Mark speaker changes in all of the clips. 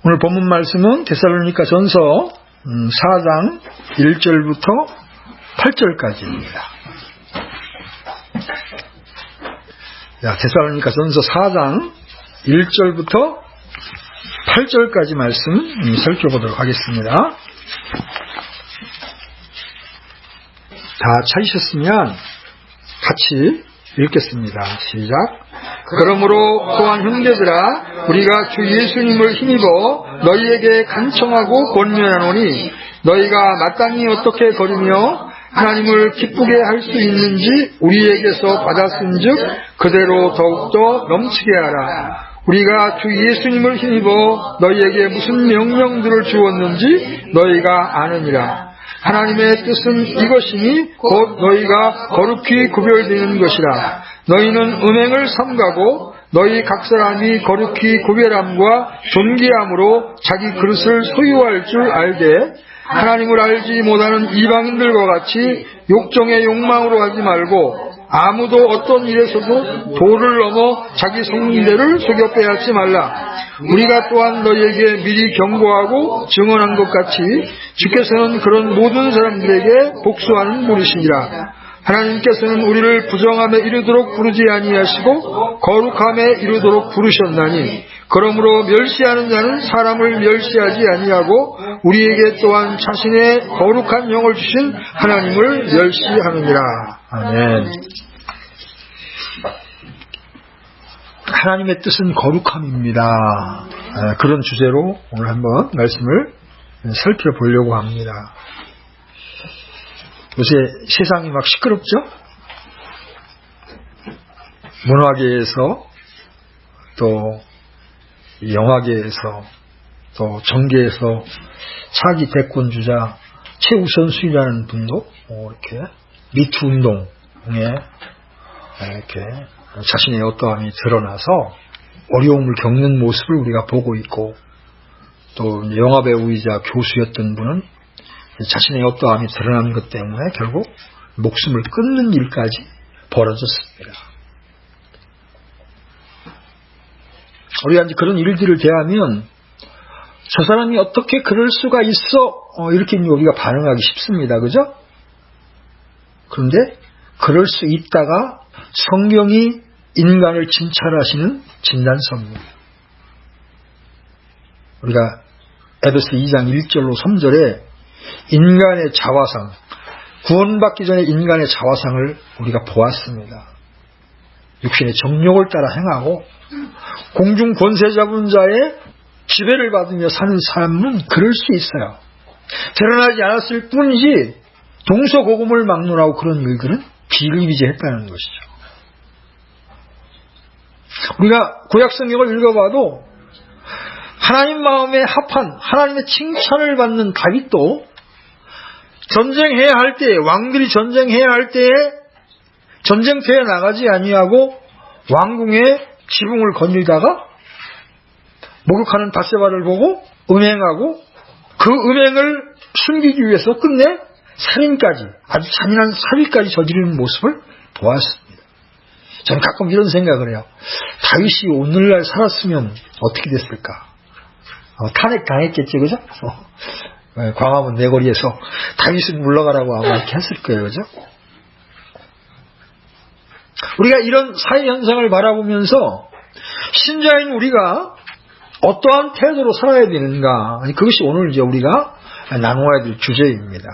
Speaker 1: 오늘 본문 말씀은 데살로니가전서 4장 1절부터 8절까지입니다. 데살로니가전서 4장 1절부터 8절까지 말씀 살펴보도록 하겠습니다. 다 찾으셨으면 같이 읽겠습니다. 시작. 그러므로 또한 형제들아, 우리가 주 예수님을 힘입어 너희에게 간청하고 권면하노니, 너희가 마땅히 어떻게 거리며 하나님을 기쁘게 할 수 있는지 우리에게서 받았은즉 그대로 더욱더 넘치게 하라. 우리가 주 예수님을 힘입어 너희에게 무슨 명령들을 주었는지 너희가 아느니라. 하나님의 뜻은 이것이니 곧 너희가 거룩히 구별되는 것이라. 너희는 음행을 삼가고 너희 각 사람이 거룩히 구별함과 존귀함으로 자기 그릇을 소유할 줄 알되, 하나님을 알지 못하는 이방인들과 같이 욕정의 욕망으로 하지 말고, 아무도 어떤 일에서도 도를 넘어 자기 성대를 속여 빼앗지 말라. 우리가 또한 너희에게 미리 경고하고 증언한 것 같이 주께서는 그런 모든 사람들에게 복수하는 분이시니라. 하나님께서는 우리를 부정함에 이르도록 부르지 아니하시고 거룩함에 이르도록 부르셨나니, 그러므로 멸시하는 자는 사람을 멸시하지 아니하고 우리에게 또한 자신의 거룩한 영을 주신 하나님을 멸시하느니라. 아멘. 하나님의 뜻은 거룩함입니다. 그런 주제로 오늘 한번 말씀을 살펴보려고 합니다. 요새 세상이 막 시끄럽죠? 문화계에서, 또 영화계에서, 또 정계에서 차기 대권주자 최우선순위라는 분도 이렇게 미투 운동에 이렇게 자신의 어떠함이 드러나서 어려움을 겪는 모습을 우리가 보고 있고, 또 영화배우이자 교수였던 분은 자신의 어떠함이 드러나는 것 때문에 결국 목숨을 끊는 일까지 벌어졌습니다. 우리가 이제 그런 일들을 대하면 저 사람이 어떻게 그럴 수가 있어? 이렇게 우리가 반응하기 쉽습니다. 그죠? 그런데 그럴 수 있다가 성경이 인간을 진찰하시는 진단서입니다. 우리가 에베소 2장 1절로 3절에 인간의 자화상, 구원받기 전에 인간의 자화상을 우리가 보았습니다. 육신의 정욕을 따라 행하고 공중 권세 잡은 자의 지배를 받으며 사는 사람은 그럴 수 있어요. 드러나지 않았을 뿐이지 동서고금을 막론하고 그런 일들은 비일비재했다는 것이죠. 우리가 구약성경을 읽어봐도 하나님 마음에 합한 하나님의 칭찬을 받는 다윗도 전쟁해야 할 때에, 왕들이 전쟁해야 할 때에 전쟁터에 나가지 아니하고 왕궁의 지붕을 거닐다가 목욕하는 밧세바를 보고 음행하고 그 음행을 숨기기 위해서 끝내 살인까지, 아주 잔인한 살인까지 저지르는 모습을 보았습니다. 저는 가끔 이런 생각을 해요. 다윗이 오늘날 살았으면 어떻게 됐을까? 탄핵 당했겠지, 그죠? 광화문 내거리에서 다윗은 물러가라고 아마 이렇게 했을 거예요, 그죠? 우리가 이런 사회 현상을 바라보면서 신자인 우리가 어떠한 태도로 살아야 되는가, 그것이 오늘 이제 우리가 나누어야 될 주제입니다.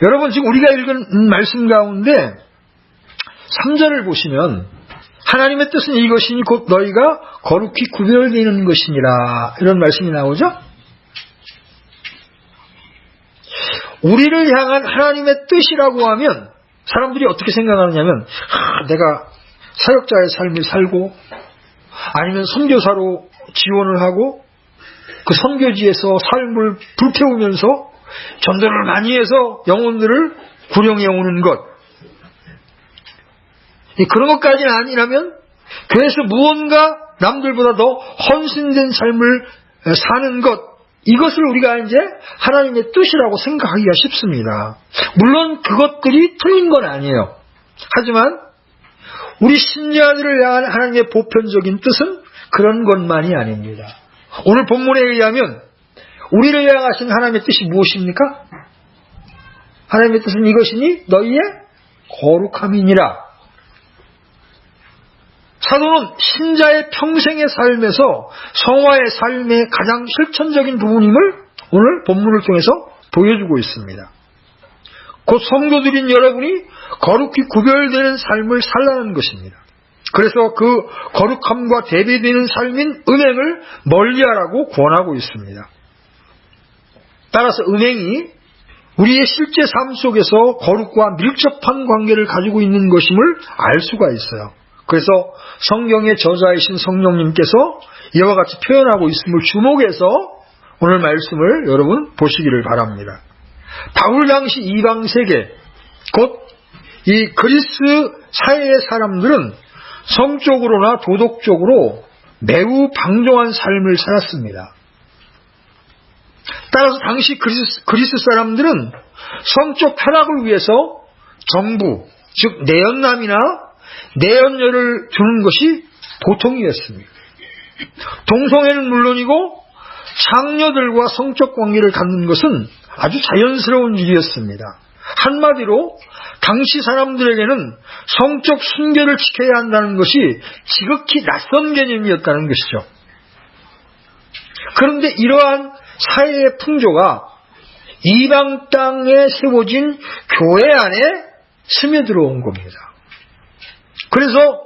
Speaker 1: 여러분, 지금 우리가 읽은 말씀 가운데 3절을 보시면 하나님의 뜻은 이것이니 곧 너희가 거룩히 구별되는 것이니라, 이런 말씀이 나오죠? 우리를 향한 하나님의 뜻이라고 하면 사람들이 어떻게 생각하느냐면, 내가 사역자의 삶을 살고 아니면 선교사로 지원을 하고 그 선교지에서 삶을 불태우면서 전도를 많이 해서 영혼들을 구령해 오는 것, 그런 것까지는 아니라면 그래서 무언가 남들보다 더 헌신된 삶을 사는 것, 이것을 우리가 이제 하나님의 뜻이라고 생각하기가 쉽습니다. 물론 그것들이 틀린 건 아니에요. 하지만 우리 신자들을 향한 하나님의 보편적인 뜻은 그런 것만이 아닙니다. 오늘 본문에 의하면 우리를 향하신 하나님의 뜻이 무엇입니까? 하나님의 뜻은 이것이니 너희의 거룩함이니라. 사도는 신자의 평생의 삶에서 성화의 삶의 가장 실천적인 부분임을 오늘 본문을 통해서 보여주고 있습니다. 곧 성도들인 여러분이 거룩히 구별되는 삶을 살라는 것입니다. 그래서 그 거룩함과 대비되는 삶인 음행을 멀리하라고 권하고 있습니다. 따라서 음행이 우리의 실제 삶 속에서 거룩과 밀접한 관계를 가지고 있는 것임을 알 수가 있어요. 그래서 성경의 저자이신 성령님께서 이와 같이 표현하고 있음을 주목해서 오늘 말씀을 여러분 보시기를 바랍니다. 바울 당시 이방 세계, 곧 이 그리스 사회의 사람들은 성적으로나 도덕적으로 매우 방종한 삶을 살았습니다. 따라서 당시 그리스 사람들은 성적 쾌락을 위해서 정부, 즉 내연남이나 내연녀를 두는 것이 보통이었습니다. 동성애는 물론이고 장녀들과 성적 관계를 갖는 것은 아주 자연스러운 일이었습니다. 한마디로 당시 사람들에게는 성적 순결을 지켜야 한다는 것이 지극히 낯선 개념이었다는 것이죠. 그런데 이러한 사회의 풍조가 이방 땅에 세워진 교회 안에 스며들어온 겁니다. 그래서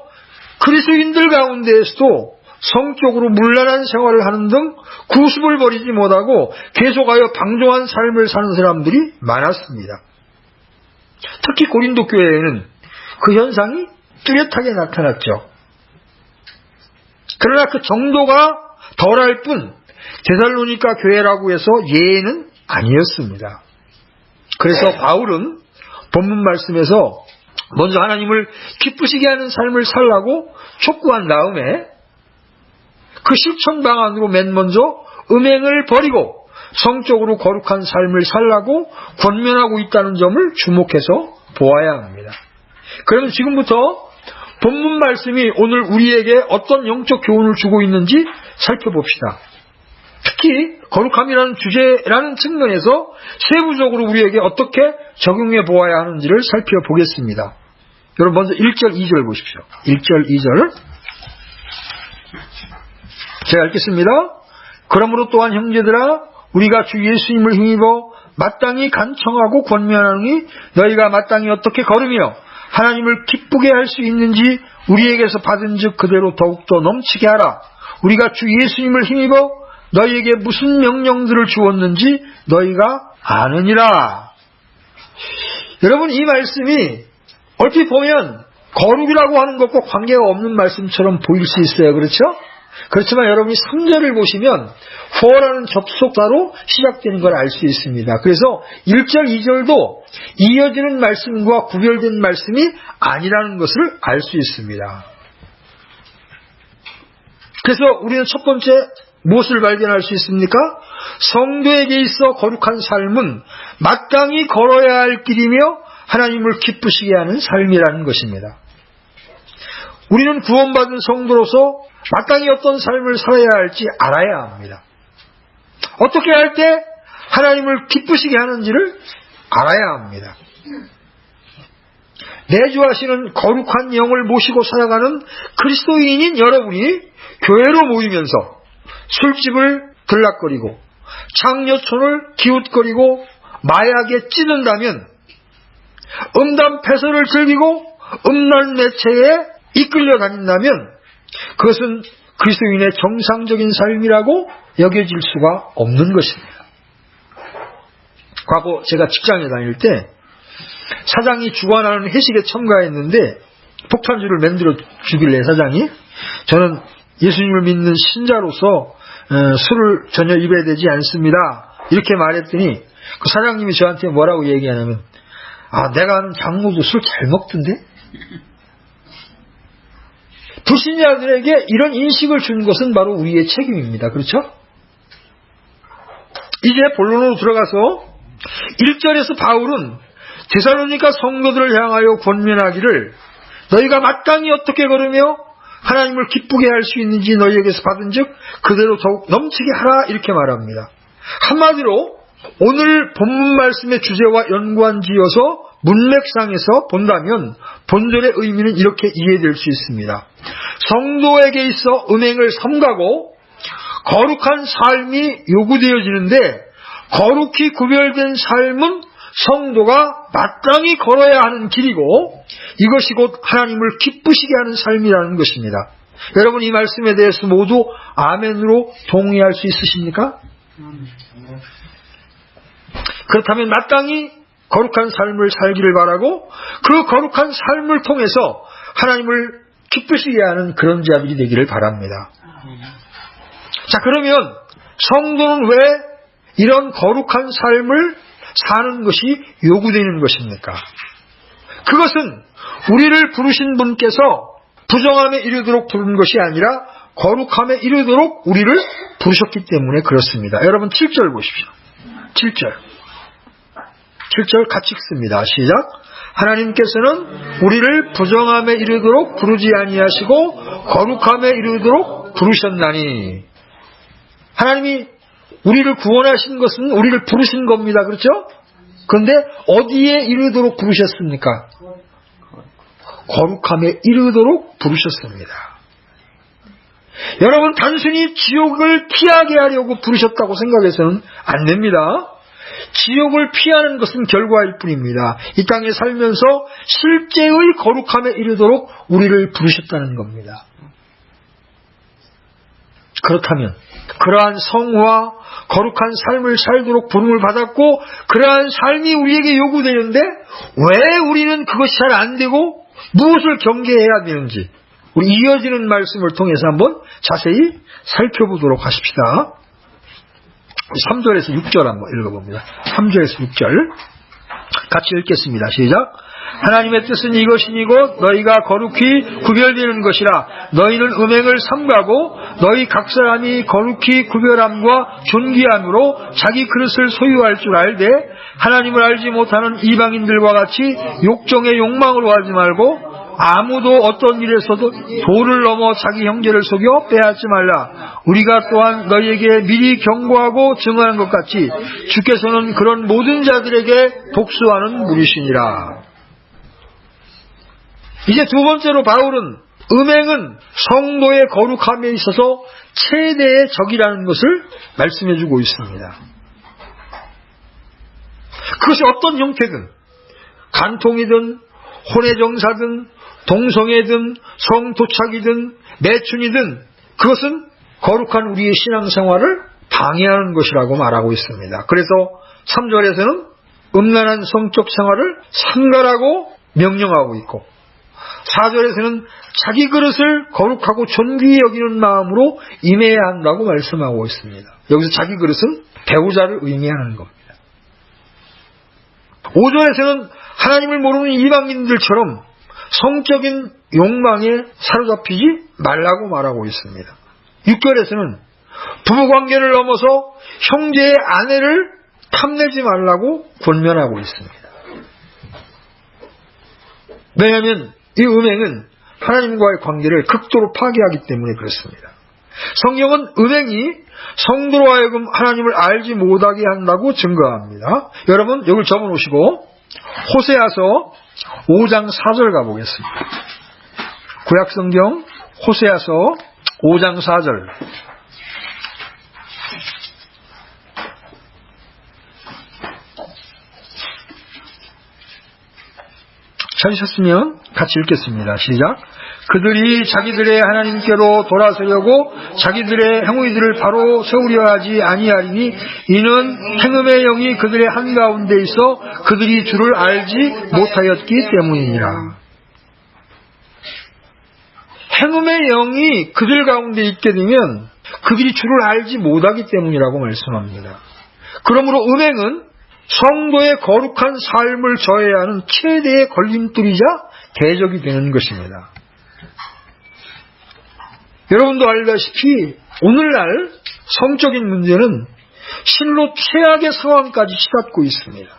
Speaker 1: 그리스도인들 가운데에서도 성적으로 문란한 생활을 하는 등 구습을 버리지 못하고 계속하여 방종한 삶을 사는 사람들이 많았습니다. 특히 고린도 교회에는 그 현상이 뚜렷하게 나타났죠. 그러나 그 정도가 덜할 뿐 데살로니가 교회라고 해서 예외는 아니었습니다. 그래서 바울은 본문 말씀에서 먼저 하나님을 기쁘시게 하는 삶을 살라고 촉구한 다음에 그 실천 방안으로 맨 먼저 음행을 버리고 성적으로 거룩한 삶을 살라고 권면하고 있다는 점을 주목해서 보아야 합니다. 그러면 지금부터 본문 말씀이 오늘 우리에게 어떤 영적 교훈을 주고 있는지 살펴봅시다. 특히 거룩함이라는 주제라는 측면에서 세부적으로 우리에게 어떻게 적용해 보아야 하는지를 살펴보겠습니다. 여러분 먼저 1절 2절 보십시오. 1절 2절 제가 읽겠습니다. 그러므로 또한 형제들아 우리가 주 예수님을 힘입어 마땅히 간청하고 권면하노니 너희가 마땅히 어떻게 걸으며 하나님을 기쁘게 할 수 있는지 우리에게서 받은 즉 그대로 더욱더 넘치게 하라. 우리가 주 예수님을 힘입어 너희에게 무슨 명령들을 주었는지 너희가 아느니라. 여러분 이 말씀이 얼핏 보면 거룩이라고 하는 것과 관계가 없는 말씀처럼 보일 수 있어요. 그렇죠? 그렇지만 여러분이 3절을 보시면 for라는 접속사로 시작되는 걸 알 수 있습니다. 그래서 1절, 2절도 이어지는 말씀과 구별된 말씀이 아니라는 것을 알 수 있습니다. 그래서 우리는 첫 번째 무엇을 발견할 수 있습니까? 성도에게 있어 거룩한 삶은 마땅히 걸어야 할 길이며 하나님을 기쁘시게 하는 삶이라는 것입니다. 우리는 구원받은 성도로서 마땅히 어떤 삶을 살아야 할지 알아야 합니다. 어떻게 할 때 하나님을 기쁘시게 하는지를 알아야 합니다. 내주하시는 거룩한 영을 모시고 살아가는 그리스도인인 여러분이 교회로 모이면서 술집을 들락거리고 장려촌을 기웃거리고 마약에 찌든다면 음담 패설을 즐기고 음란 매체에 이끌려 다닌다면 그것은 그리스도인의 정상적인 삶이라고 여겨질 수가 없는 것입니다. 과거 제가 직장에 다닐 때 사장이 주관하는 회식에 참가했는데 폭탄주를 만들어 주길래 사장이 저는 예수님을 믿는 신자로서 술을 전혀 입어야 되지 않습니다. 이렇게 말했더니 그 사장님이 저한테 뭐라고 얘기하냐면 내가 아는 장모도 술 잘 먹던데? 불신자들에게 이런 인식을 준 것은 바로 우리의 책임입니다. 그렇죠? 이제 본론으로 들어가서 1절에서 바울은 데살로니가 성도들을 향하여 권면하기를 너희가 마땅히 어떻게 걸으며 하나님을 기쁘게 할 수 있는지 너희에게서 받은 즉 그대로 더욱 넘치게 하라, 이렇게 말합니다. 한마디로 오늘 본문 말씀의 주제와 연관 지어서 문맥상에서 본다면 본절의 의미는 이렇게 이해될 수 있습니다. 성도에게 있어 음행을 삼가고 거룩한 삶이 요구되어지는데, 거룩히 구별된 삶은 성도가 마땅히 걸어야 하는 길이고, 이것이 곧 하나님을 기쁘시게 하는 삶이라는 것입니다. 여러분, 이 말씀에 대해서 모두 아멘으로 동의할 수 있으십니까? 그렇다면 마땅히 거룩한 삶을 살기를 바라고, 그 거룩한 삶을 통해서 하나님을 기쁘시게 하는 그런 자들이 되기를 바랍니다. 자, 그러면 성도는 왜 이런 거룩한 삶을 사는 것이 요구되는 것입니까? 그것은 우리를 부르신 분께서 부정함에 이르도록 부른 것이 아니라 거룩함에 이르도록 우리를 부르셨기 때문에 그렇습니다. 여러분 7절 보십시오. 7절 같이 읽습니다. 시작. 하나님께서는 우리를 부정함에 이르도록 부르지 아니하시고 거룩함에 이르도록 부르셨나니. 하나님이 우리를 구원하신 것은 우리를 부르신 겁니다. 그렇죠? 그런데 어디에 이르도록 부르셨습니까? 거룩함에 이르도록 부르셨습니다. 여러분, 단순히 지옥을 피하게 하려고 부르셨다고 생각해서는 안 됩니다. 지옥을 피하는 것은 결과일 뿐입니다. 이 땅에 살면서 실제의 거룩함에 이르도록 우리를 부르셨다는 겁니다. 그렇다면 그러한 성화, 거룩한 삶을 살도록 부름을 받았고, 그러한 삶이 우리에게 요구되는데 왜 우리는 그것이 잘 안 되고 무엇을 경계해야 되는지, 우리 이어지는 말씀을 통해서 한번 자세히 살펴보도록 하십시다. 3절에서 6절 한번 읽어봅니다. 3절에서 6절 같이 읽겠습니다. 시작. 하나님의 뜻은 이것이니 곧 너희가 거룩히 구별되는 것이라. 너희는 음행을 삼가고 너희 각 사람이 거룩히 구별함과 존귀함으로 자기 그릇을 소유할 줄 알되, 하나님을 알지 못하는 이방인들과 같이 욕정의 욕망으로 하지 말고, 아무도 어떤 일에서도 도를 넘어 자기 형제를 속여 빼앗지 말라. 우리가 또한 너희에게 미리 경고하고 증언한 것 같이 주께서는 그런 모든 자들에게 복수하는 분이시니라. 이제 두 번째로 바울은 음행은 성도의 거룩함에 있어서 최대의 적이라는 것을 말씀해주고 있습니다. 그것이 어떤 형태든, 간통이든 혼외정사든 동성애든 성도착이든 매춘이든 그것은 거룩한 우리의 신앙생활을 방해하는 것이라고 말하고 있습니다. 그래서 3절에서는 음란한 성적 생활을 삼가라고 명령하고 있고, 4절에서는 자기 그릇을 거룩하고 존귀히 여기는 마음으로 임해야 한다고 말씀하고 있습니다. 여기서 자기 그릇은 배우자를 의미하는 겁니다. 5절에서는 하나님을 모르는 이방인들처럼 성적인 욕망에 사로잡히지 말라고 말하고 있습니다. 6절에서는 부부관계를 넘어서 형제의 아내를 탐내지 말라고 권면하고 있습니다. 왜냐하면 이 음행은 하나님과의 관계를 극도로 파괴하기 때문에 그렇습니다. 성경은 음행이 성도로 하여금 하나님을 알지 못하게 한다고 증거합니다. 여러분 여기를 적어놓으시고 호세아서 5장 4절 가보겠습니다. 구약성경 호세아서 5장 4절. 찾으셨으면 같이 읽겠습니다. 시작. 그들이 자기들의 하나님께로 돌아서려고 자기들의 행위들을 바로 세우려 하지 아니하리니 이는 행음의 영이 그들의 한가운데 있어 그들이 주를 알지 못하였기 때문이니라. 행음의 영이 그들 가운데 있게 되면 그들이 주를 알지 못하기 때문이라고 말씀합니다. 그러므로 음행은 성도의 거룩한 삶을 저해야 하는 최대의 걸림돌이자 대적이 되는 것입니다. 여러분도 알다시피 오늘날 성적인 문제는 실로 최악의 상황까지 치닫고 있습니다.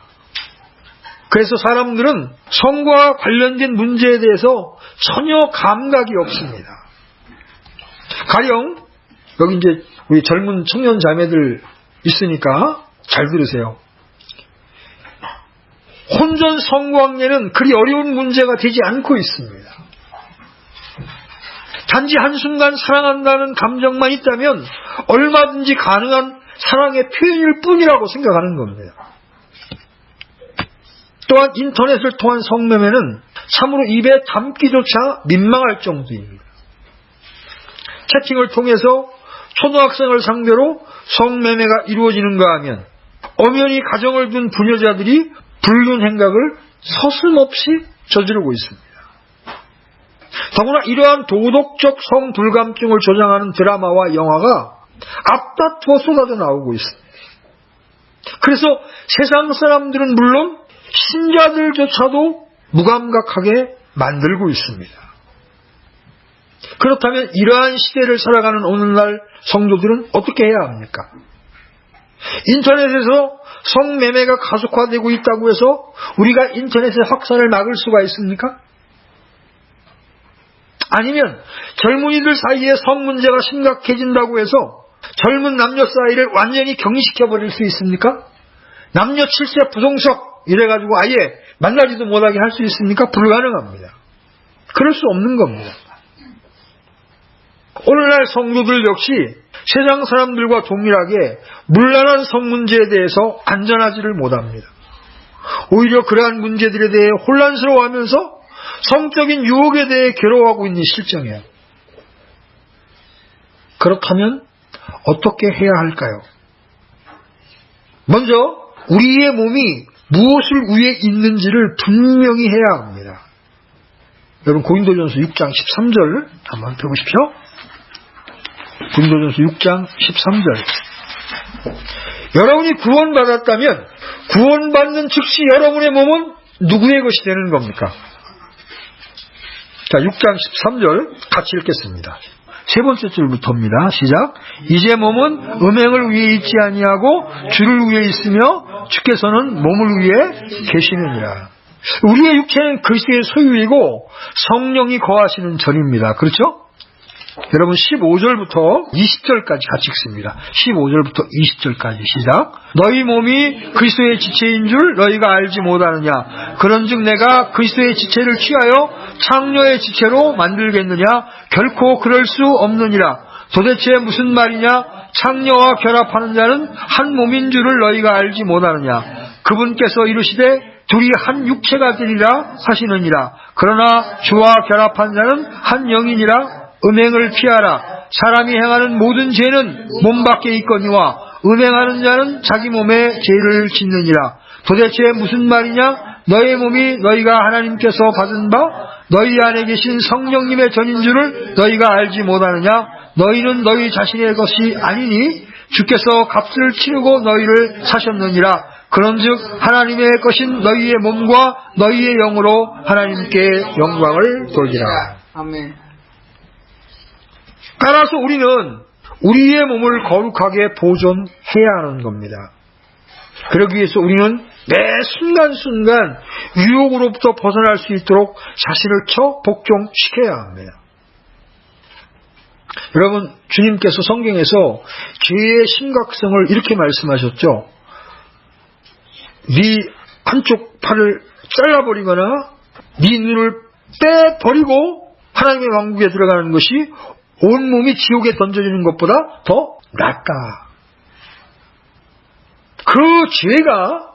Speaker 1: 그래서 사람들은 성과 관련된 문제에 대해서 전혀 감각이 없습니다. 가령 여기 이제 우리 젊은 청년 자매들 있으니까 잘 들으세요. 혼전 성관계는 그리 어려운 문제가 되지 않고 있습니다. 단지 한순간 사랑한다는 감정만 있다면 얼마든지 가능한 사랑의 표현일 뿐이라고 생각하는 겁니다. 또한 인터넷을 통한 성매매는 참으로 입에 담기조차 민망할 정도입니다. 채팅을 통해서 초등학생을 상대로 성매매가 이루어지는가 하면 엄연히 가정을 둔 부녀자들이 불륜 행각을 서슴없이 저지르고 있습니다. 더구나 이러한 도덕적 성불감증을 조장하는 드라마와 영화가 앞다투어 쏟아져 나오고 있습니다. 그래서 세상 사람들은 물론 신자들조차도 무감각하게 만들고 있습니다. 그렇다면 이러한 시대를 살아가는 오늘날 성도들은 어떻게 해야 합니까? 인터넷에서 성매매가 가속화되고 있다고 해서 우리가 인터넷의 확산을 막을 수가 있습니까? 아니면 젊은이들 사이에 성 문제가 심각해진다고 해서 젊은 남녀 사이를 완전히 격리시켜버릴 수 있습니까? 남녀 7세 부동석 이래가지고 아예 만나지도 못하게 할 수 있습니까? 불가능합니다. 그럴 수 없는 겁니다. 오늘날 성도들 역시 세상 사람들과 동일하게 문란한 성 문제에 대해서 안전하지를 못합니다. 오히려 그러한 문제들에 대해 혼란스러워하면서 성적인 유혹에 대해 괴로워하고 있는 실정이에요. 그렇다면 어떻게 해야 할까요? 먼저 우리의 몸이 무엇을 위해 있는지를 분명히 해야 합니다. 여러분 고린도전서 6장 13절 한번 펴보십시오. 고린도전서 6장 13절. 여러분이 구원받았다면 구원받는 즉시 여러분의 몸은 누구의 것이 되는 겁니까? 자, 6장 13절 같이 읽겠습니다. 세 번째 줄부터입니다. 시작. 이제 몸은 음행을 위해 있지 아니하고 주를 위해 있으며 주께서는 몸을 위해 계시느니라. 우리의 육체는 그리스도의 소유이고 성령이 거하시는 전입니다. 그렇죠? 여러분 15절부터 20절까지 같이 읽습니다. 15절부터 20절까지 시작. 너희 몸이 그리스도의 지체인 줄 너희가 알지 못하느냐. 그런즉 내가 그리스도의 지체를 취하여 창녀의 지체로 만들겠느냐. 결코 그럴 수 없느니라. 도대체 무슨 말이냐. 창녀와 결합하는 자는 한 몸인 줄을 너희가 알지 못하느냐. 그분께서 이르시되 둘이 한 육체가 되리라 하시느니라. 그러나 주와 결합한 자는 한 영이니라. 음행을 피하라. 사람이 행하는 모든 죄는 몸 밖에 있거니와 음행하는 자는 자기 몸에 죄를 짓느니라. 도대체 무슨 말이냐? 너의 몸이 너희가 하나님께서 받은 바 너희 안에 계신 성령님의 전인 줄을 너희가 알지 못하느냐? 너희는 너희 자신의 것이 아니니 주께서 값을 치르고 너희를 사셨느니라. 그런즉 하나님의 것인 너희의 몸과 너희의 영으로 하나님께 영광을 돌리라.
Speaker 2: 아멘.
Speaker 1: 따라서 우리는 우리의 몸을 거룩하게 보존해야 하는 겁니다. 그러기 위해서 우리는 매 순간순간 유혹으로부터 벗어날 수 있도록 자신을 복종시켜야 합니다. 여러분, 주님께서 성경에서 죄의 심각성을 이렇게 말씀하셨죠. 네 한쪽 팔을 잘라버리거나 네 눈을 빼버리고 하나님의 왕국에 들어가는 것이 온몸이 지옥에 던져지는 것보다 더 낫다. 그 죄가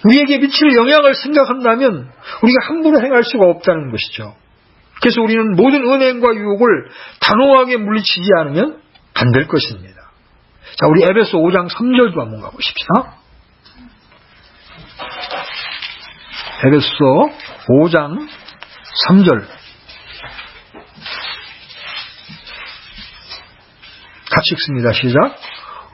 Speaker 1: 우리에게 미칠 영향을 생각한다면 우리가 함부로 행할 수가 없다는 것이죠. 그래서 우리는 모든 은행과 유혹을 단호하게 물리치지 않으면 안 될 것입니다. 자, 우리 에베소 5장 3절도 한번 가보십시다. 에베소 5장 3절 같이 읽습니다. 시작.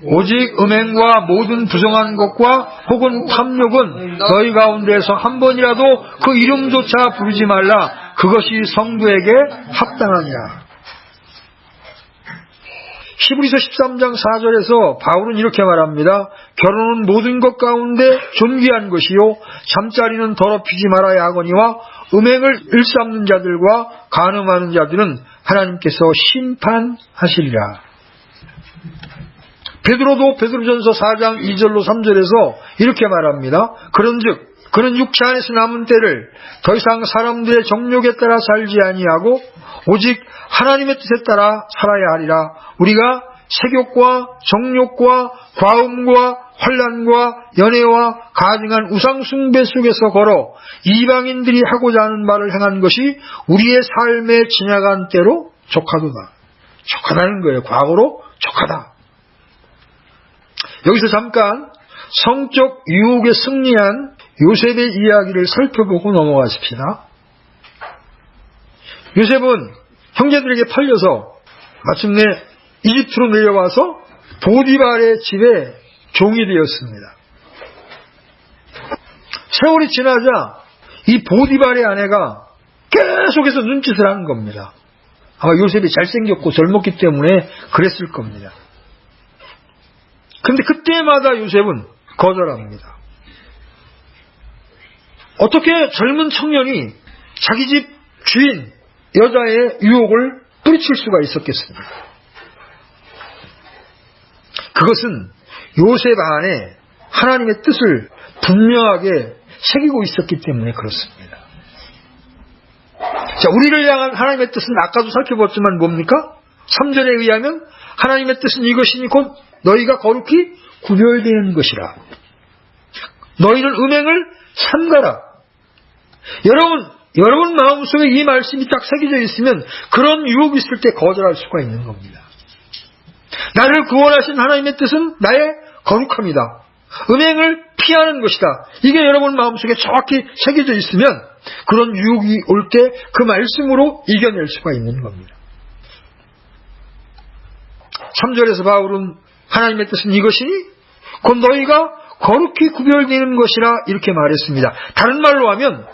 Speaker 1: 오직 음행과 모든 부정한 것과 혹은 탐욕은 너희 가운데서 한 번이라도 그 이름조차 부르지 말라. 그것이 성도에게 합당하니라. 히브리서 13장 4절에서 바울은 이렇게 말합니다. 결혼은 모든 것 가운데 존귀한 것이요 잠자리는 더럽히지 말아야 하거니와 음행을 일삼는 자들과 간음하는 자들은 하나님께서 심판하시리라. 베드로도 베드로전서 4장 2절로 3절에서 이렇게 말합니다. 그런즉 그는 육체 안에서 남은 때를 더 이상 사람들의 정욕에 따라 살지 아니하고 오직 하나님의 뜻에 따라 살아야 하리라. 우리가 색욕과 정욕과 과음과 환난과 연애와 가증한 우상 숭배 속에서 걸어 이방인들이 하고자 하는 말을 행한 것이 우리의 삶에 지나간 때로 족하도다. 족하다는 거예요. 과거로 족하다. 여기서 잠깐 성적 유혹에 승리한 요셉의 이야기를 살펴보고 넘어가십시다. 요셉은 형제들에게 팔려서 마침내 이집트로 내려와서 보디발의 집에 종이 되었습니다. 세월이 지나자 이 보디발의 아내가 계속해서 눈짓을 하는 겁니다. 아마 요셉이 잘생겼고 젊었기 때문에 그랬을 겁니다. 그런데 그때마다 요셉은 거절합니다. 어떻게 젊은 청년이 자기 집 주인 여자의 유혹을 뿌리칠 수가 있었겠습니까? 그것은 요셉 안에 하나님의 뜻을 분명하게 새기고 있었기 때문에 그렇습니다. 자, 우리를 향한 하나님의 뜻은 아까도 살펴봤지만 뭡니까? 3절에 의하면 하나님의 뜻은 이것이니 곧 너희가 거룩히 구별되는 것이라. 너희는 음행을 삼가라. 여러분 마음속에 이 말씀이 딱 새겨져 있으면 그런 유혹이 있을 때 거절할 수가 있는 겁니다. 나를 구원하신 하나님의 뜻은 나의 거룩함이다. 음행을 피하는 것이다. 이게 여러분 마음속에 정확히 새겨져 있으면 그런 유혹이 올 때 그 말씀으로 이겨낼 수가 있는 겁니다. 3절에서 바울은 하나님의 뜻은 이것이니 곧 너희가 거룩히 구별되는 것이라 이렇게 말했습니다. 다른 말로 하면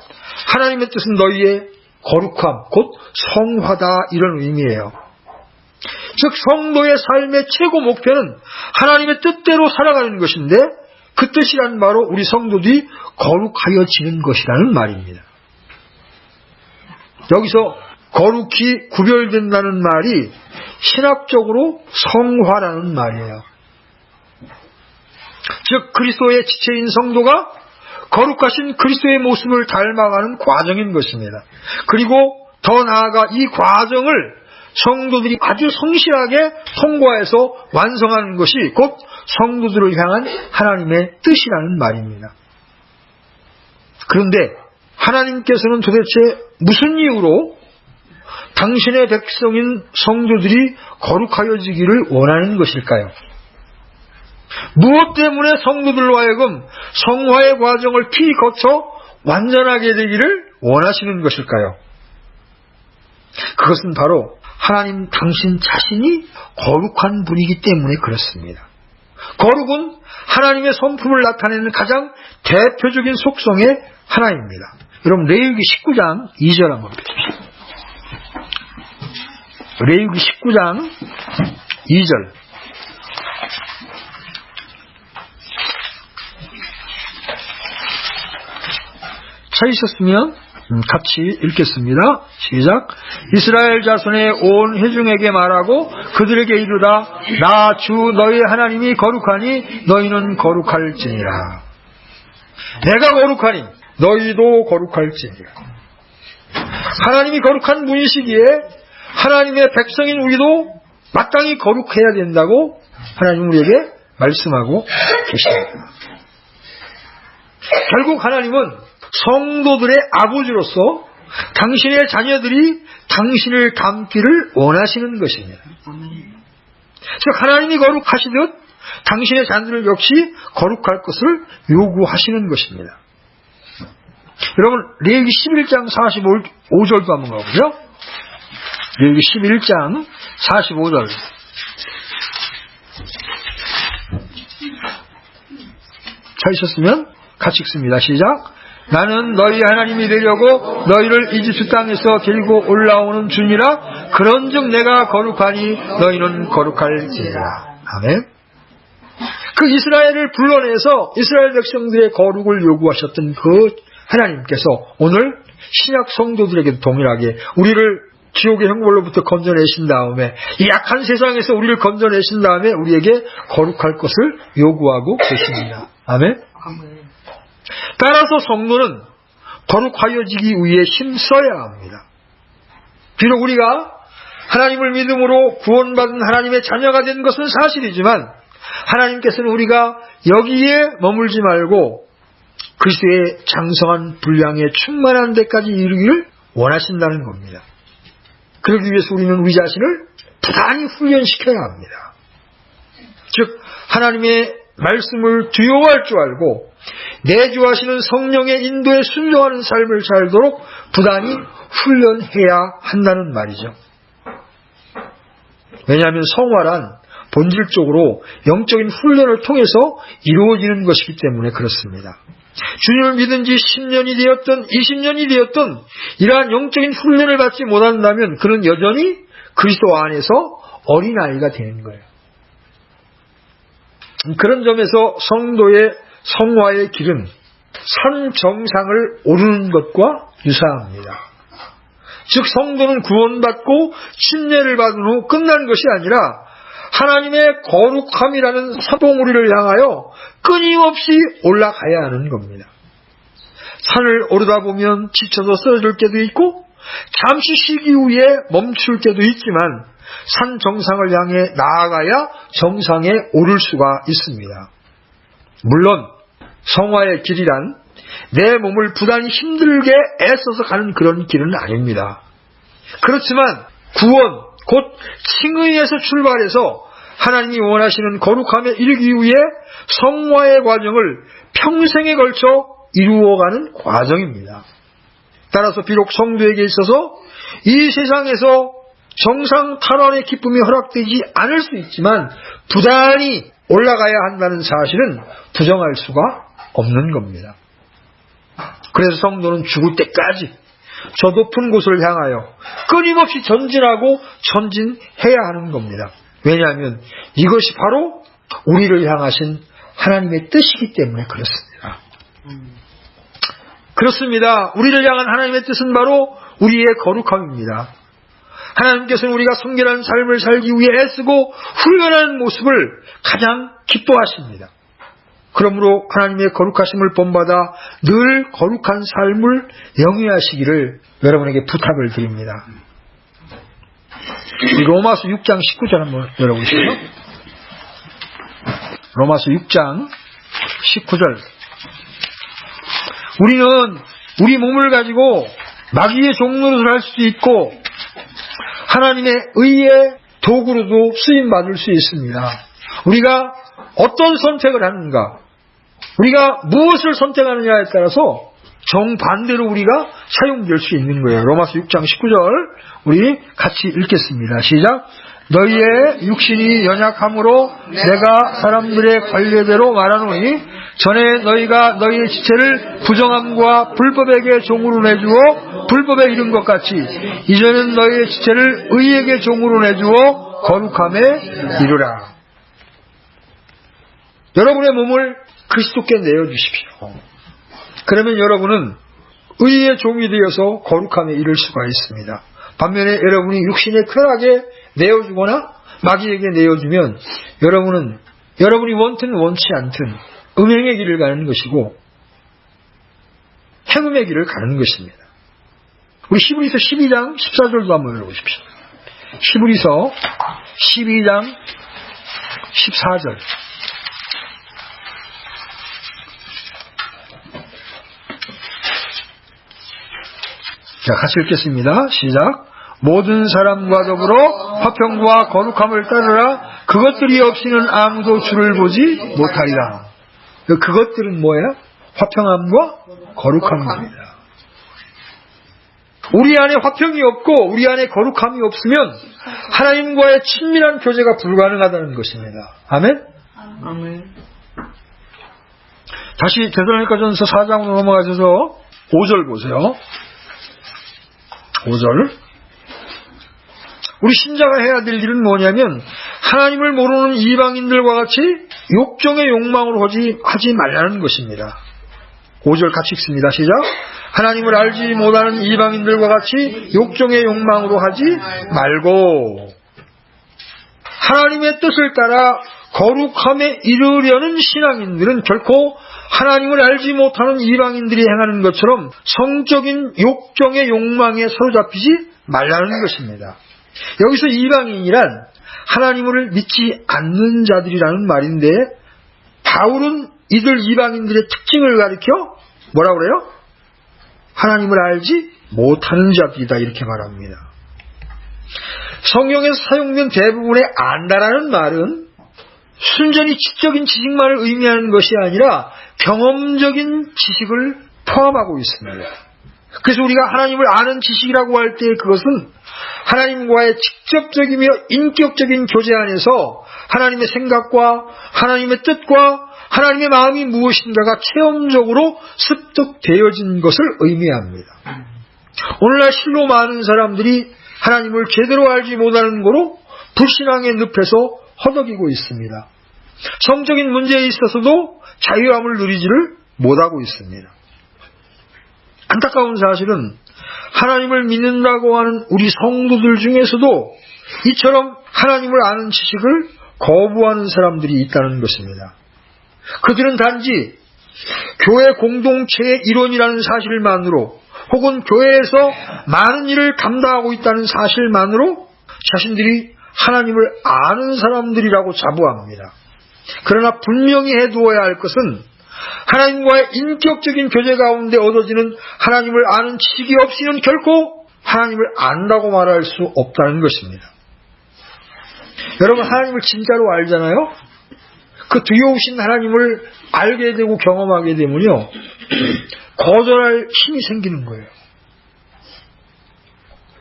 Speaker 1: 하나님의 뜻은 너희의 거룩함, 곧 성화다 이런 의미예요. 즉 성도의 삶의 최고 목표는 하나님의 뜻대로 살아가는 것인데 그 뜻이란 바로 우리 성도들이 거룩하여지는 것이라는 말입니다. 여기서 거룩히 구별된다는 말이 신학적으로 성화라는 말이에요. 즉 그리스도의 지체인 성도가 거룩하신 그리스도의 모습을 닮아가는 과정인 것입니다. 그리고 더 나아가 이 과정을 성도들이 아주 성실하게 통과해서 완성하는 것이 곧 성도들을 향한 하나님의 뜻이라는 말입니다. 그런데 하나님께서는 도대체 무슨 이유로 당신의 백성인 성도들이 거룩하여지기를 원하는 것일까요? 무엇 때문에 성도들로 하여금 성화의 과정을 피 거쳐 완전하게 되기를 원하시는 것일까요? 그것은 바로 하나님 당신 자신이 거룩한 분이기 때문에 그렇습니다. 거룩은 하나님의 성품을 나타내는 가장 대표적인 속성의 하나입니다. 여러분 레위기 19장 2절 한번 보십시오. 레위기 19장 2절 찾으셨으면 같이 읽겠습니다. 시작. 이스라엘 자손의 온 회중에게 말하고 그들에게 이르다 나 주 너희 하나님이 거룩하니 너희는 거룩할지니라. 내가 거룩하니 너희도 거룩할지니라. 하나님이 거룩한 분이시기에 하나님의 백성인 우리도 마땅히 거룩해야 된다고 하나님 우리에게 말씀하고 계십니다. 결국 하나님은 성도들의 아버지로서 당신의 자녀들이 당신을 닮기를 원하시는 것입니다. 즉 하나님이 거룩하시듯 당신의 자녀들 역시 거룩할 것을 요구하시는 것입니다. 여러분 레위기 11장 45절도 한번 가보죠. 레위기 11장 45절 찾으셨으면 같이 읽습니다. 시작. 나는 너희 하나님이 되려고 너희를 이집트 땅에서 데리고 올라오는 주니라. 그런즉 내가 거룩하니 너희는 거룩할지니라. 아멘. 그 이스라엘을 불러내서 이스라엘 백성들의 거룩을 요구하셨던 그 하나님께서 오늘 신약 성도들에게도 동일하게 우리를 지옥의 형벌로부터 건져내신 다음에 이 약한 세상에서 우리를 건져내신 다음에 우리에게 거룩할 것을 요구하고 계십니다. 아멘. 따라서 성도는 거룩하여지기 위해 힘써야 합니다. 비록 우리가 하나님을 믿음으로 구원받은 하나님의 자녀가 된 것은 사실이지만 하나님께서는 우리가 여기에 머물지 말고 그리스도의 장성한 분량에 충만한 데까지 이르기를 원하신다는 겁니다. 그러기 위해서 우리는 우리 자신을 부단히 훈련시켜야 합니다. 즉 하나님의 말씀을 두려워할 줄 알고 내주하시는 성령의 인도에 순종하는 삶을 살도록 부단히 훈련해야 한다는 말이죠. 왜냐하면 성화란 본질적으로 영적인 훈련을 통해서 이루어지는 것이기 때문에 그렇습니다. 주님을 믿은 지 10년이 되었던 20년이 되었던 이러한 영적인 훈련을 받지 못한다면 그는 여전히 그리스도 안에서 어린아이가 되는 거예요. 그런 점에서 성도의 성화의 길은 산 정상을 오르는 것과 유사합니다. 즉 성도는 구원받고 침례를 받은 후 끝난 것이 아니라 하나님의 거룩함이라는 사봉우리를 향하여 끊임없이 올라가야 하는 겁니다. 산을 오르다 보면 지쳐서 쓰러질 때도 있고 잠시 쉬기 위해 멈출 때도 있지만 산 정상을 향해 나아가야 정상에 오를 수가 있습니다. 물론 성화의 길이란 내 몸을 부단히 힘들게 애써서 가는 그런 길은 아닙니다. 그렇지만 구원, 곧 칭의에서 출발해서 하나님이 원하시는 거룩함에 이르기 위해 성화의 과정을 평생에 걸쳐 이루어가는 과정입니다. 따라서 비록 성도에게 있어서 이 세상에서 정상 탈환의 기쁨이 허락되지 않을 수 있지만 부단히 올라가야 한다는 사실은 부정할 수가 없는 겁니다. 그래서 성도는 죽을 때까지 저 높은 곳을 향하여 끊임없이 전진하고 전진해야 하는 겁니다. 왜냐하면 이것이 바로 우리를 향하신 하나님의 뜻이기 때문에 그렇습니다. 그렇습니다. 우리를 향한 하나님의 뜻은 바로 우리의 거룩함입니다. 하나님께서는 우리가 성결한 삶을 살기 위해 애쓰고 훈련하는 모습을 가장 기뻐하십니다. 그러므로 하나님의 거룩하심을 본받아 늘 거룩한 삶을 영위하시기를 여러분에게 부탁을 드립니다. 이 로마서 6장 19절 한번 열어보시죠. 로마서 6장 19절. 우리는 우리 몸을 가지고 마귀의 종노릇을 할 수도 있고 하나님의 의의 도구로도 쓰임받을 수 있습니다. 우리가 어떤 선택을 하는가, 우리가 무엇을 선택하느냐에 따라서 정반대로 우리가 사용될 수 있는 거예요. 로마서 6장 19절 우리 같이 읽겠습니다. 시작. 너희의 육신이 연약함으로 내가 사람들의 관례대로 말하노니 전에 너희가 너희의 지체를 부정함과 불법에게 종으로 내주어 불법에 이른 것 같이 이제는 너희의 지체를 의에게 종으로 내주어 거룩함에 이르라. 여러분의 몸을 그리스도께 내어주십시오. 그러면 여러분은 의의 종이 되어서 거룩함에 이를 수가 있습니다. 반면에 여러분이 육신의 쾌락에 내어주거나 마귀에게 내어주면 여러분이 원든 원치 않든 음행의 길을 가는 것이고 행음의 길을 가는 것입니다. 우리 히브리서 12장 14절도 한번 읽어보십시오. 히브리서 12장 14절. 자, 같이 읽겠습니다. 시작. 모든 사람과 더불어 화평과 거룩함을 따르라. 그것들이 없이는 아무도 주를 보지 못하리라. 그것들은 뭐예요? 화평함과 거룩함입니다. 우리 안에 화평이 없고 우리 안에 거룩함이 없으면 하나님과의 친밀한 교제가 불가능하다는 것입니다. 아멘?
Speaker 2: 아멘.
Speaker 1: 다시 데살로니가전서 4장으로 넘어가셔서 5절 보세요. 5절. 우리 신자가 해야 될 일은 뭐냐면 하나님을 모르는 이방인들과 같이 욕정의 욕망으로 하지 말라는 것입니다. 5절 같이 읽습니다. 시작. 하나님을 알지 못하는 이방인들과 같이 욕정의 욕망으로 하지 말고 하나님의 뜻을 따라 거룩함에 이르려는 신앙인들은 결코 하나님을 알지 못하는 이방인들이 행하는 것처럼 성적인 욕정의 욕망에 사로잡히지 말라는 것입니다. 여기서 이방인이란 하나님을 믿지 않는 자들이라는 말인데 바울은 이들 이방인들의 특징을 가리켜 뭐라 그래요? 하나님을 알지 못하는 자들이다 이렇게 말합니다. 성경에서 사용된 대부분의 안다라는 말은 순전히 지적인 지식만을 의미하는 것이 아니라 경험적인 지식을 포함하고 있습니다. 그래서 우리가 하나님을 아는 지식이라고 할 때 그것은 하나님과의 직접적이며 인격적인 교제 안에서 하나님의 생각과 하나님의 뜻과 하나님의 마음이 무엇인가가 체험적으로 습득되어진 것을 의미합니다. 오늘날 실로 많은 사람들이 하나님을 제대로 알지 못하는 거로 불신앙의 늪에서 허덕이고 있습니다. 성적인 문제에 있어서도 자유함을 누리지를 못하고 있습니다. 안타까운 사실은 하나님을 믿는다고 하는 우리 성도들 중에서도 이처럼 하나님을 아는 지식을 거부하는 사람들이 있다는 것입니다. 그들은 단지 교회 공동체의 일원이라는 사실만으로 혹은 교회에서 많은 일을 감당하고 있다는 사실만으로 자신들이 하나님을 아는 사람들이라고 자부합니다. 그러나 분명히 해두어야 할 것은 하나님과의 인격적인 교제 가운데 얻어지는 하나님을 아는 지식이 없이는 결코 하나님을 안다고 말할 수 없다는 것입니다. 여러분 하나님을 진짜로 알잖아요. 그 두려우신 하나님을 알게 되고 경험하게 되면요 거절할 힘이 생기는 거예요.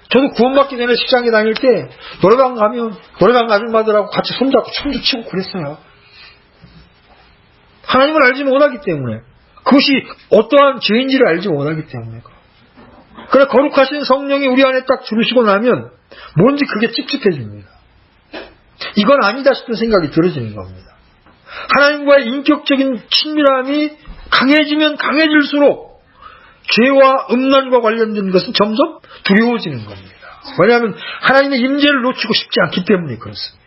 Speaker 1: 저도 구원받기 전에 직장에 다닐 때 노래방 가면 노래방 아줌마들하고 같이 손잡고 춤도 추고 그랬어요. 하나님을 알지 못하기 때문에 그것이 어떠한 죄인지를 알지 못하기 때문에 그러나 거룩하신 성령이 우리 안에 딱 들으시고 나면 뭔지 그게 찝찝해집니다. 이건 아니다 싶은 생각이 들어지는 겁니다. 하나님과의 인격적인 친밀함이 강해지면 강해질수록 죄와 음란과 관련된 것은 점점 두려워지는 겁니다. 왜냐하면 하나님의 임재를 놓치고 싶지 않기 때문에 그렇습니다.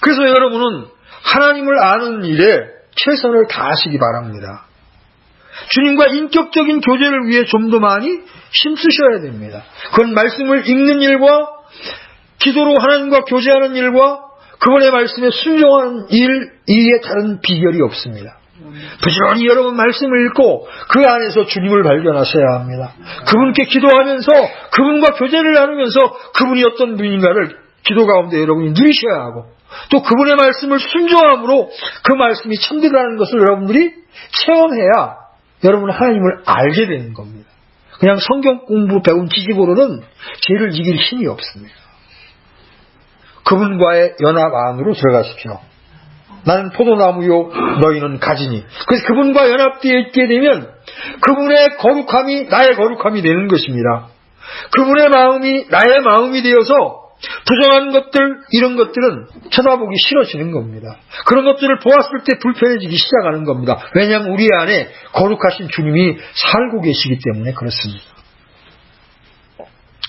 Speaker 1: 그래서 여러분은 하나님을 아는 일에 최선을 다하시기 바랍니다. 주님과 인격적인 교제를 위해 좀 더 많이 힘쓰셔야 됩니다. 그건 말씀을 읽는 일과 기도로 하나님과 교제하는 일과 그분의 말씀에 순종하는 일 이에 다른 비결이 없습니다. 부지런히 여러분 말씀을 읽고 그 안에서 주님을 발견하셔야 합니다. 그분께 기도하면서 그분과 교제를 나누면서 그분이 어떤 분인가를 기도 가운데 여러분이 누리셔야 하고 또 그분의 말씀을 순종함으로 그 말씀이 참되라는 것을 여러분들이 체험해야 여러분은 하나님을 알게 되는 겁니다. 그냥 성경 공부 배운 지식으로는 죄를 이길 힘이 없습니다. 그분과의 연합 안으로 들어가십시오. 나는 포도나무요 너희는 가지니. 그래서 그분과 연합되어 있게 되면 그분의 거룩함이 나의 거룩함이 되는 것입니다. 그분의 마음이 나의 마음이 되어서 부정한 것들 이런 것들은 쳐다보기 싫어지는 겁니다. 그런 것들을 보았을 때 불편해지기 시작하는 겁니다. 왜냐하면 우리 안에 거룩하신 주님이 살고 계시기 때문에 그렇습니다.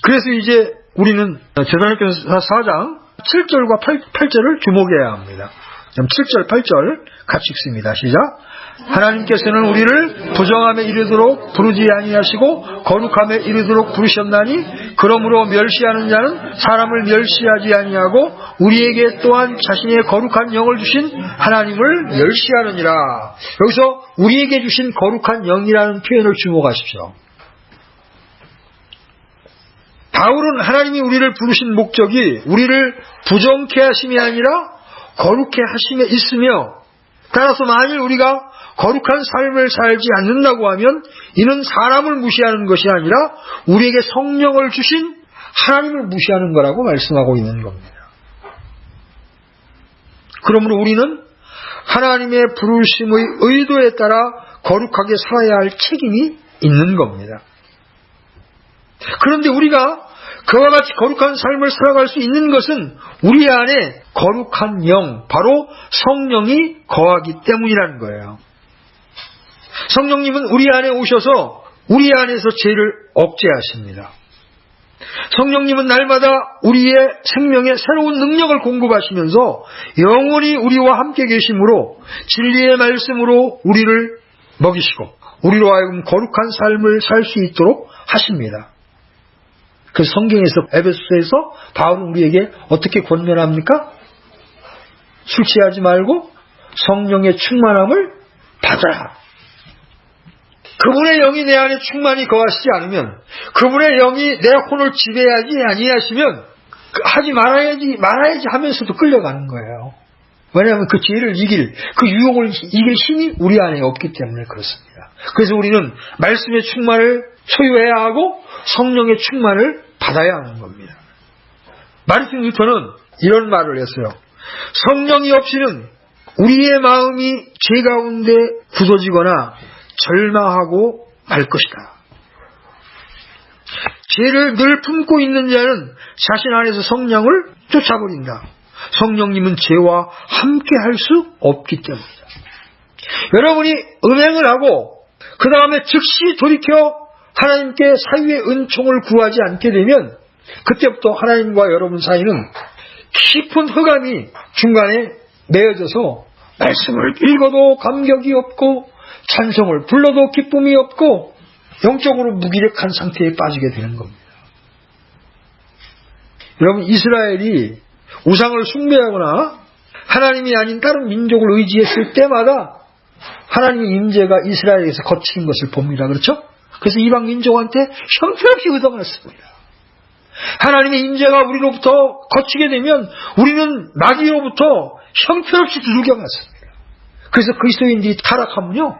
Speaker 1: 그래서 이제 우리는 데살로니가서 4장 7절과 8절을 주목해야 합니다. 7절 8절 같이 읽습니다. 시작. 하나님께서는 우리를 부정함에 이르도록 부르지 아니하시고 거룩함에 이르도록 부르셨나니 그러므로 멸시하는 자는 사람을 멸시하지 아니하고 우리에게 또한 자신의 거룩한 영을 주신 하나님을 멸시하느니라. 여기서 우리에게 주신 거룩한 영이라는 표현을 주목하십시오. 바울은 하나님이 우리를 부르신 목적이 우리를 부정케 하심이 아니라 거룩케 하심에 있으며 따라서 만일 우리가 거룩한 삶을 살지 않는다고 하면 이는 사람을 무시하는 것이 아니라 우리에게 성령을 주신 하나님을 무시하는 거라고 말씀하고 있는 겁니다. 그러므로 우리는 하나님의 부르심의 의도에 따라 거룩하게 살아야 할 책임이 있는 겁니다. 그런데 우리가 그와 같이 거룩한 삶을 살아갈 수 있는 것은 우리 안에 거룩한 영, 바로 성령이 거하기 때문이라는 거예요. 성령님은 우리 안에 오셔서 우리 안에서 죄를 억제하십니다. 성령님은 날마다 우리의 생명에 새로운 능력을 공급하시면서 영원히 우리와 함께 계심으로 진리의 말씀으로 우리를 먹이시고 우리로 하여금 거룩한 삶을 살 수 있도록 하십니다. 그 성경에서 에베소서에서 바울은 우리에게 어떻게 권면합니까? 술 취하지 말고 성령의 충만함을 받아라. 그분의 영이 내 안에 충만히 거하시지 않으면, 그분의 영이 내 혼을 지배하지 아니하시면 하지 말아야지 하면서도 끌려가는 거예요. 왜냐하면 그 죄를 이길, 그 유혹을 이길 힘이 우리 안에 없기 때문에 그렇습니다. 그래서 우리는 말씀의 충만을 소유해야 하고 성령의 충만을 받아야 하는 겁니다. 마르틴 루터는 이런 말을 했어요. 성령이 없이는 우리의 마음이 죄 가운데 굳어지거나 절망하고 말 것이다. 죄를 늘 품고 있는 자는 자신 안에서 성령을 쫓아버린다. 성령님은 죄와 함께 할 수 없기 때문이다. 여러분이 음행을 하고 그 다음에 즉시 돌이켜 하나님께 사유의 은총을 구하지 않게 되면 그때부터 하나님과 여러분 사이는 깊은 흑암이 중간에 매어져서 말씀을 읽어도 감격이 없고 찬송을 불러도 기쁨이 없고 영적으로 무기력한 상태에 빠지게 되는 겁니다. 여러분, 이스라엘이 우상을 숭배하거나 하나님이 아닌 다른 민족을 의지했을 때마다 하나님의 임재가 이스라엘에서 거친 것을 봅니다. 그렇죠? 그래서 이방 민족한테 형편없이 얻어갔습니다. 하나님의 임재가 우리로부터 거치게 되면 우리는 마귀로부터 형편없이 두들겨갔습니다. 그래서 그리스도인들이 타락하면요,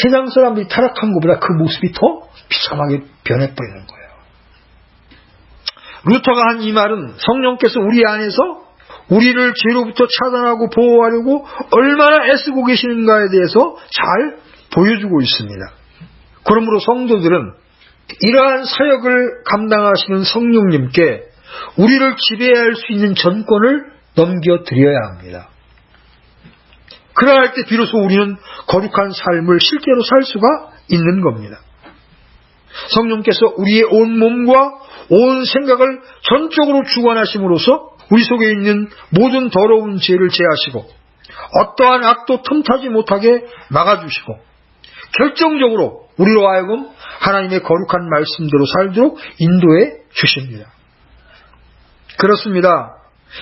Speaker 1: 세상 사람들이 타락한 것보다 그 모습이 더 비참하게 변해버리는 거예요. 루터가 한 이 말은 성령께서 우리 안에서 우리를 죄로부터 차단하고 보호하려고 얼마나 애쓰고 계시는가에 대해서 잘 보여주고 있습니다. 그러므로 성도들은 이러한 사역을 감당하시는 성령님께 우리를 지배할 수 있는 전권을 넘겨드려야 합니다. 그러할 때 비로소 우리는 거룩한 삶을 실제로 살 수가 있는 겁니다. 성령께서 우리의 온 몸과 온 생각을 전적으로 주관하심으로써 우리 속에 있는 모든 더러운 죄를 제하시고 어떠한 악도 틈타지 못하게 막아주시고 결정적으로 우리로 하여금 하나님의 거룩한 말씀대로 살도록 인도해 주십니다. 그렇습니다.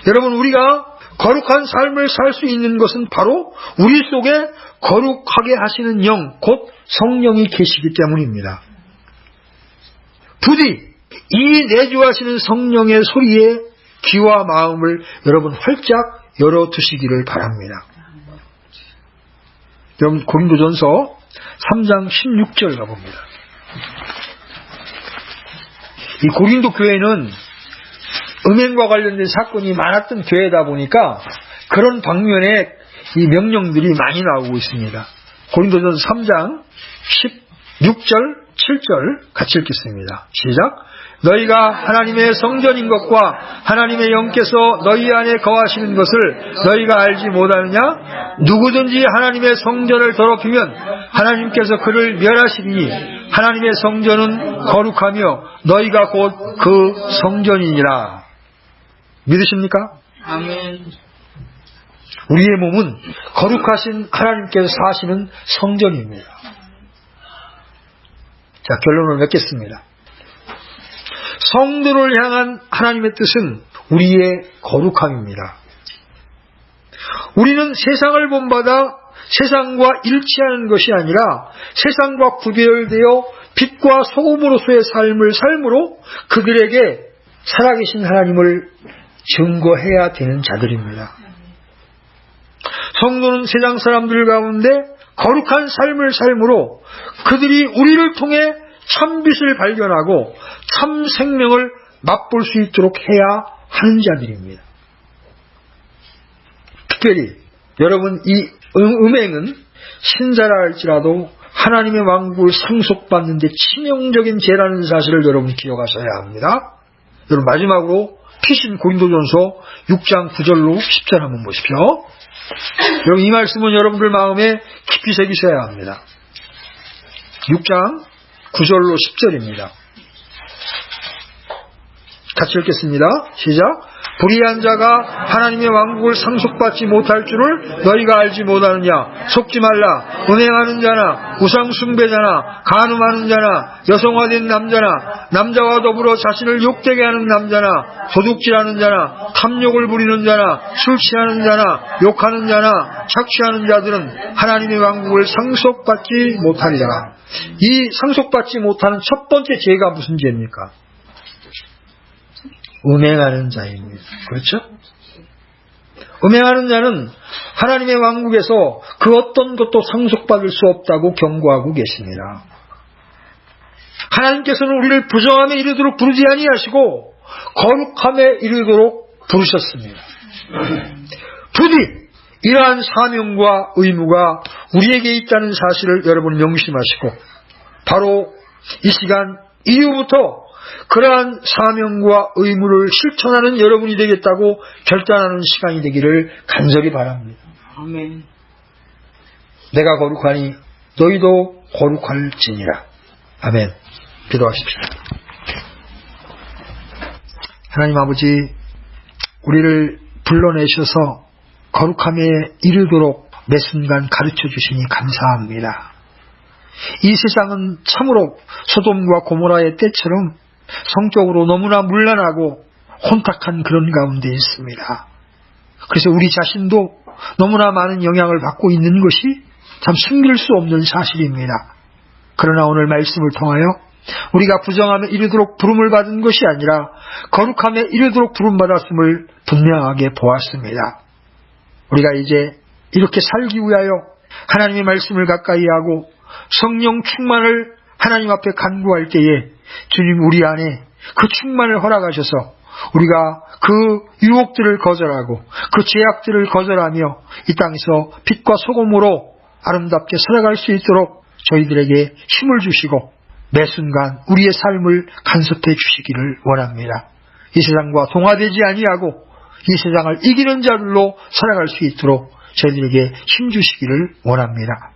Speaker 1: 여러분, 우리가 거룩한 삶을 살 수 있는 것은 바로 우리 속에 거룩하게 하시는 영, 곧 성령이 계시기 때문입니다. 부디 이 내주하시는 성령의 소리에 귀와 마음을 여러분 활짝 열어두시기를 바랍니다. 여러분, 고린도전서 3장 16절 가봅니다. 이 고린도 교회는 음행과 관련된 사건이 많았던 교회다 보니까 그런 방면에 이 명령들이 많이 나오고 있습니다. 고린도전서 3장 16절, 7절 같이 읽겠습니다. 시작. 너희가 하나님의 성전인 것과 하나님의 영께서 너희 안에 거하시는 것을 너희가 알지 못하느냐? 누구든지 하나님의 성전을 더럽히면 하나님께서 그를 멸하시리니 하나님의 성전은 거룩하며 너희가 곧 그 성전이니라. 믿으십니까?
Speaker 2: 아멘.
Speaker 1: 우리의 몸은 거룩하신 하나님께서 사시는 성전입니다. 자, 결론을 맺겠습니다. 성도를 향한 하나님의 뜻은 우리의 거룩함입니다. 우리는 세상을 본받아 세상과 일치하는 것이 아니라 세상과 구별되어 빛과 소금으로서의 삶을 삶으로 그들에게 살아계신 하나님을 증거해야 되는 자들입니다. 성도는 세상 사람들 가운데 거룩한 삶을 삶으로 그들이 우리를 통해 참빛을 발견하고 참 생명을 맛볼 수 있도록 해야 하는 자들입니다. 특별히 여러분, 이 음행은 신자라 할지라도 하나님의 왕국을 상속받는 데 치명적인 죄라는 사실을 여러분 기억하셔야 합니다. 여러분 마지막으로 피신 고린도전서 6장 9절로 10절 한번 보십시오. 여러분 이 말씀은 여러분들 마음에 깊이 새기셔야 합니다. 6장 9절로 10절입니다. 같이 읽겠습니다. 시작. 불의한 자가 하나님의 왕국을 상속받지 못할 줄을 너희가 알지 못하느냐. 속지 말라. 은행하는 자나 우상 숭배자나 간음하는 자나 여성화된 남자나 남자와 더불어 자신을 욕되게 하는 남자나 도둑질하는 자나 탐욕을 부리는 자나 술 취하는 자나 욕하는 자나 착취하는 자들은 하나님의 왕국을 상속받지 못하리라. 이 상속받지 못하는 첫 번째 죄가 무슨 죄입니까? 음행하는 자입니다. 그렇죠? 음행하는 자는 하나님의 왕국에서 그 어떤 것도 상속받을 수 없다고 경고하고 계십니다. 하나님께서는 우리를 부정함에 이르도록 부르지 아니하시고 거룩함에 이르도록 부르셨습니다. 부디 이러한 사명과 의무가 우리에게 있다는 사실을 여러분 명심하시고 바로 이 시간 이후부터 그러한 사명과 의무를 실천하는 여러분이 되겠다고 결단하는 시간이 되기를 간절히 바랍니다.
Speaker 2: 아멘.
Speaker 1: 내가 거룩하니 너희도 거룩할지니라. 아멘. 기도하십시오. 하나님 아버지, 우리를 불러내셔서 거룩함에 이르도록 매 순간 가르쳐 주시니 감사합니다. 이 세상은 참으로 소돔과 고모라의 때처럼 성적으로 너무나 문란하고 혼탁한 그런 가운데 있습니다. 그래서 우리 자신도 너무나 많은 영향을 받고 있는 것이 참 숨길 수 없는 사실입니다. 그러나 오늘 말씀을 통하여 우리가 부정함에 이르도록 부름을 받은 것이 아니라 거룩함에 이르도록 부름받았음을 분명하게 보았습니다. 우리가 이제 이렇게 살기 위하여 하나님의 말씀을 가까이 하고 성령 충만을 하나님 앞에 간구할 때에 주님 우리 안에 그 충만을 허락하셔서 우리가 그 유혹들을 거절하고 그 죄악들을 거절하며 이 땅에서 빛과 소금으로 아름답게 살아갈 수 있도록 저희들에게 힘을 주시고 매 순간 우리의 삶을 간섭해 주시기를 원합니다. 이 세상과 동화되지 아니하고 이 세상을 이기는 자들로 살아갈 수 있도록 저희들에게 힘 주시기를 원합니다.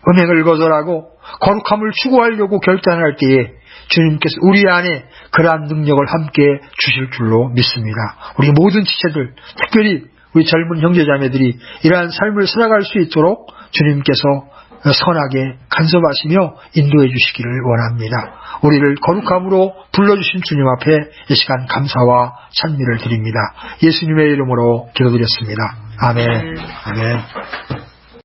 Speaker 1: 음행을 거절하고 거룩함을 추구하려고 결단할 때에 주님께서 우리 안에 그러한 능력을 함께 주실 줄로 믿습니다. 우리 모든 지체들, 특별히 우리 젊은 형제자매들이 이러한 삶을 살아갈 수 있도록 주님께서 선하게 간섭하시며 인도해 주시기를 원합니다. 우리를 거룩함으로 불러주신 주님 앞에 이 시간 감사와 찬미를 드립니다. 예수님의 이름으로 기도드렸습니다. 아멘. 아멘.